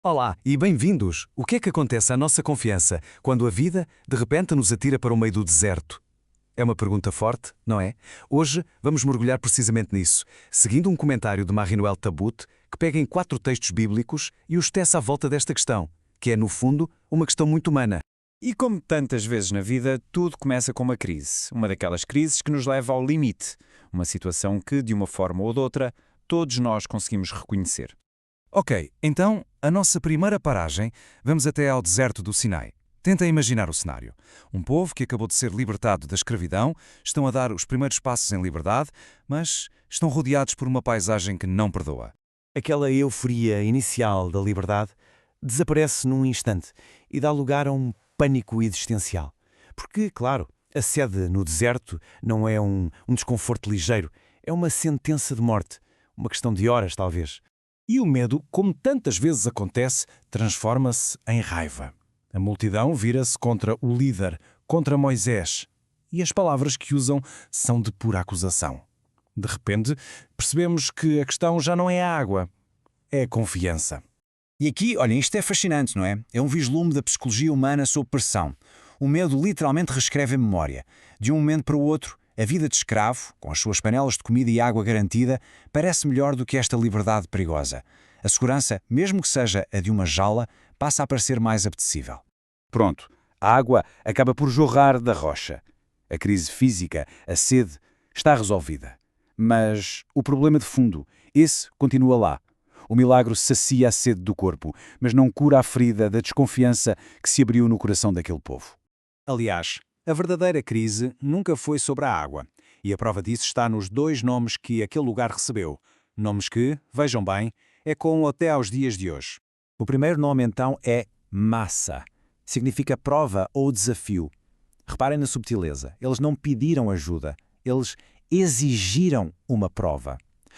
Olá e bem-vindos! O que é que acontece à nossa confiança quando a vida, de repente, nos atira para o meio do deserto? É uma pergunta forte, não é? Hoje vamos mergulhar precisamente nisso, seguindo um comentário de Marie-Noël Tabout, que pega em 4 textos bíblicos e os tece à volta desta questão, que é, no fundo, uma questão muito humana. E como tantas vezes na vida, tudo começa com uma crise. Uma daquelas crises que nos leva ao limite. Uma situação que, de uma forma ou de outra, todos nós conseguimos reconhecer. Ok, então, a nossa primeira paragem, vamos até ao deserto do Sinai. Tenta imaginar o cenário. Um povo que acabou de ser libertado da escravidão, estão a dar os primeiros passos em liberdade, mas estão rodeados por uma paisagem que não perdoa. Aquela euforia inicial da liberdade desaparece num instante e dá lugar a um pânico existencial. Porque, claro, a sede no deserto não é um desconforto ligeiro, é uma sentença de morte, uma questão de horas, talvez. E o medo, como tantas vezes acontece, transforma-se em raiva. A multidão vira-se contra o líder, contra Moisés. E as palavras que usam são de pura acusação. De repente, percebemos que a questão já não é a água, é a confiança. E aqui, olhem, isto é fascinante, não é? É um vislumbre da psicologia humana sob pressão. O medo literalmente reescreve a memória. De um momento para o outro, a vida de escravo, com as suas panelas de comida e água garantida, parece melhor do que esta liberdade perigosa. A segurança, mesmo que seja a de uma jaula, passa a parecer mais apetecível. Pronto, a água acaba por jorrar da rocha. A crise física, a sede, está resolvida. Mas o problema de fundo, esse continua lá. O milagre sacia a sede do corpo, mas não cura a ferida da desconfiança que se abriu no coração daquele povo. Aliás, a verdadeira crise nunca foi sobre a água, e a prova disso está nos 2 nomes que aquele lugar recebeu. Nomes que, vejam bem, ecoam até aos dias de hoje. O primeiro nome, então, é Massa. Significa prova ou desafio. Reparem na subtileza. Eles não pediram ajuda. Eles exigiram uma prova.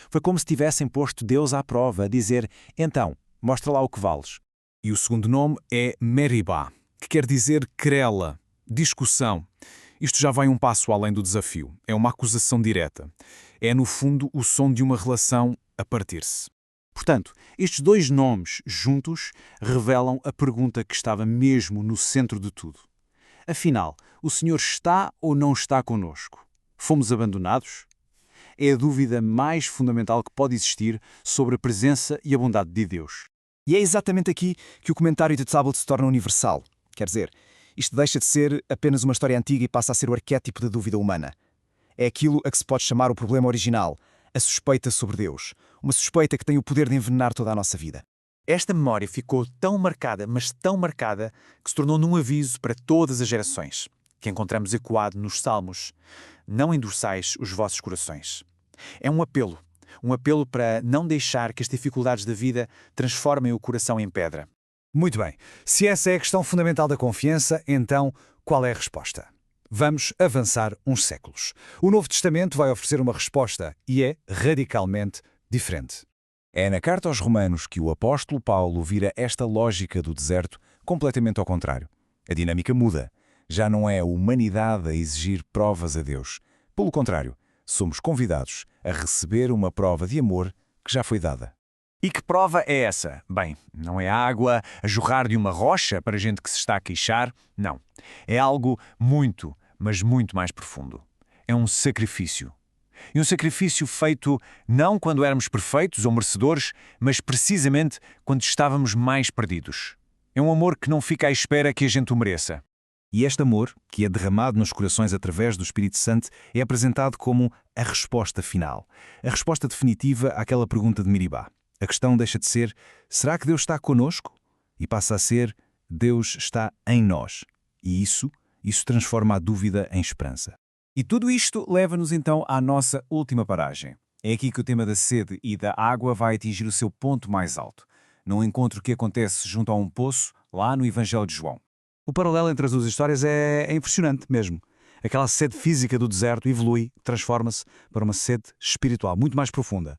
Foi como se tivessem posto Deus à prova, a dizer, então, mostra lá o que vales. E o segundo nome é Meribá, que quer dizer querela, discussão. Isto já vai um passo além do desafio. É uma acusação direta. É, no fundo, o som de uma relação a partir-se. Portanto, estes 2 nomes juntos revelam a pergunta que estava mesmo no centro de tudo. Afinal, o Senhor está ou não está conosco? Fomos abandonados? É a dúvida mais fundamental que pode existir sobre a presença e a bondade de Deus. E é exatamente aqui que o comentário de Tabout se torna universal. Quer dizer, isto deixa de ser apenas uma história antiga e passa a ser o arquétipo da dúvida humana. É aquilo a que se pode chamar o problema original, a suspeita sobre Deus. Uma suspeita que tem o poder de envenenar toda a nossa vida. Esta memória ficou tão marcada, mas tão marcada, que se tornou num aviso para todas as gerações, que encontramos ecoado nos Salmos. Não endurçais os vossos corações. É um apelo para não deixar que as dificuldades da vida transformem o coração em pedra. Muito bem. Se essa é a questão fundamental da confiança, então qual é a resposta? Vamos avançar uns séculos. O Novo Testamento vai oferecer uma resposta e é radicalmente diferente. É na carta aos Romanos que o apóstolo Paulo vira esta lógica do deserto completamente ao contrário. A dinâmica muda. Já não é a humanidade a exigir provas a Deus. Pelo contrário, somos convidados a receber uma prova de amor que já foi dada. E que prova é essa? Bem, não é água a jorrar de uma rocha para gente que se está a queixar, não. É algo muito, mas muito mais profundo. É um sacrifício. E um sacrifício feito não quando éramos perfeitos ou merecedores, mas precisamente quando estávamos mais perdidos. É um amor que não fica à espera que a gente o mereça. E este amor, que é derramado nos corações através do Espírito Santo, é apresentado como a resposta final. A resposta definitiva àquela pergunta de Meribá. A questão deixa de ser, será que Deus está conosco? E passa a ser, Deus está em nós. E isso transforma a dúvida em esperança. E tudo isto leva-nos então à nossa última paragem. É aqui que o tema da sede e da água vai atingir o seu ponto mais alto, num encontro que acontece junto a um poço, lá no Evangelho de João. O paralelo entre as 2 histórias é impressionante mesmo. Aquela sede física do deserto evolui, transforma-se para uma sede espiritual, muito mais profunda.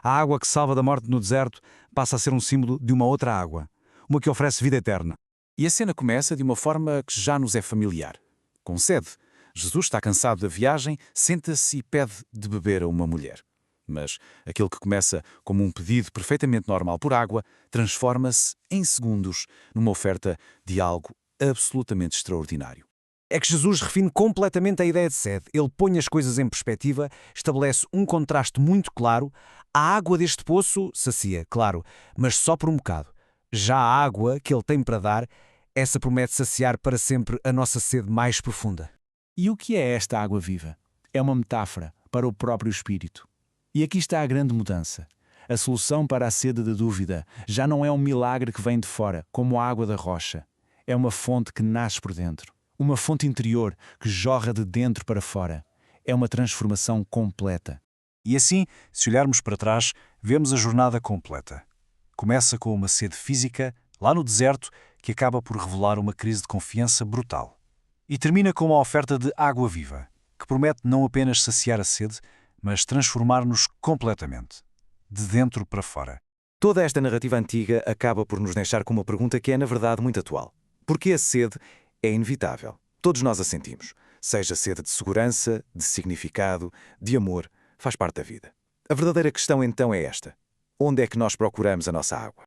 A água que salva da morte no deserto passa a ser um símbolo de uma outra água, uma que oferece vida eterna. E a cena começa de uma forma que já nos é familiar. Com sede. Jesus está cansado da viagem, senta-se e pede de beber a uma mulher. Mas aquele que começa como um pedido perfeitamente normal por água, transforma-se em segundos numa oferta de algo absolutamente extraordinário. É que Jesus refine completamente a ideia de sede. Ele põe as coisas em perspectiva, estabelece um contraste muito claro. A água deste poço sacia, claro, mas só por um bocado. Já a água que ele tem para dar, essa promete saciar para sempre a nossa sede mais profunda. E o que é esta água viva? É uma metáfora para o próprio Espírito. E aqui está a grande mudança. A solução para a sede da dúvida já não é um milagre que vem de fora, como a água da rocha. É uma fonte que nasce por dentro. Uma fonte interior que jorra de dentro para fora. É uma transformação completa. E assim, se olharmos para trás, vemos a jornada completa. Começa com uma sede física, lá no deserto, que acaba por revelar uma crise de confiança brutal. E termina com uma oferta de água viva, que promete não apenas saciar a sede, mas transformar-nos completamente, de dentro para fora. Toda esta narrativa antiga acaba por nos deixar com uma pergunta que é, na verdade, muito atual. Porque a sede é inevitável. Todos nós a sentimos. Seja sede de segurança, de significado, de amor, faz parte da vida. A verdadeira questão então é esta: onde é que nós procuramos a nossa água?